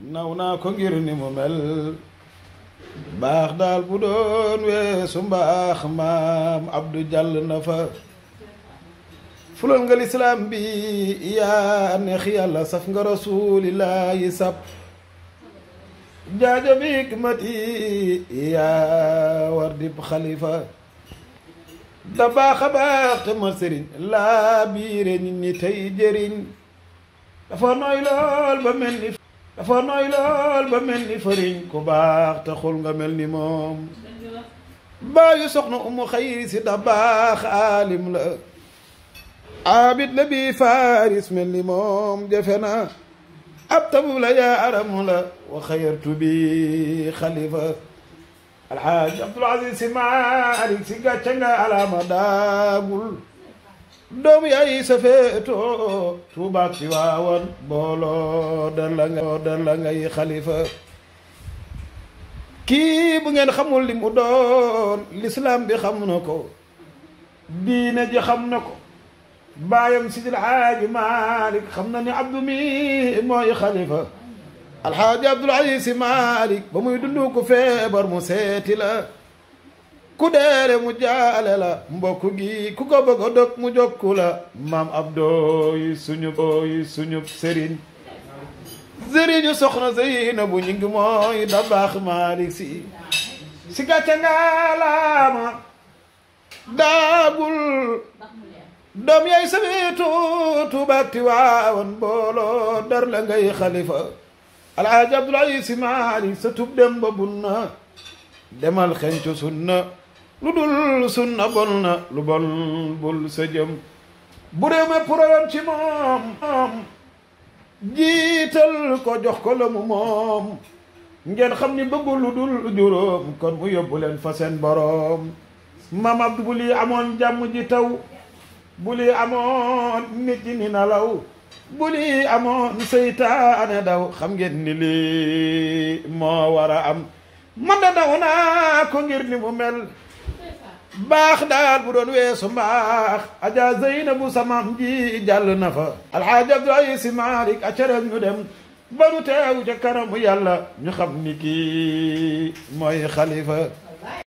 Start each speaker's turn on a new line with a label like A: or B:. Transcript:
A: naw naa ko ngir ni mu mel baax daal bu doon weesu mbaax maam Abdou jàll na fa fulal nga lislaam bi yaa neex yàlla saf nga rasuulillaahi sab jaaja bi hikmati yaa war dib xalifa da baax a baax te ma sëriñ laa biire nit ñi tey jëriñ dafa nooy lool ba mel ni fariñ ku baax te xul nga mel ni moom baayu soxna umu xayri si da baax aalim la abid la bi faris mel ni moom jafe na ab tabu la yaa aramu la wa xayartu bi xalifa alxaaj abdul aziz si maalik si gàcce nga alaama daagul doomu yaay sa feetoo tuubaak si waawan booloo dan la ngay xalifa kii bu ngeen xamul li mu doon lislaam bi xam na ko diine ji xam na ko baayam sidil xaaji Malik xam na ni abdu mi mooy xalifa alxaaji abdul aziz si Malik ba muy dundu ko feebar mu seeti la ku deere mu jaale la mbokk gi ku ko bëgg a dog mu jokku la maam abdooy suñu sëriñu soxna Zeynabu ñu ngi mooy da baax Malik si gàcce nga laama daagul doom yaay sabitu tuubaak Tiwaawan booloo dar la ngay xalifa alxaaji abdul aziz si Malik sa tub dem ba bunna demal xencu sunna lu dul sunna bon na lu bon bul sa jëm bu réew ma puroon ci moom jiital ko jox ko la mu moom ngeen xam ni bëggul lu dul juróom kon mu yóbbu leen fa seen boroom maam Abdou bu lii amoon jàmm ji taw bu lii amoon nit ñi ni nalaw bu lii amoon seytaane daw xam ngeen ni lii moo war a am man da daw naa ko ngir ni mu mel baax daal bu doon weesu mbaax aja Zeynabu samam ji jàll na fa alxaaji Abdul Aziz Si Maalik acareel ñu dem ba nu teew ca kanamu yàlla ñu xam ni kii mooy xalifa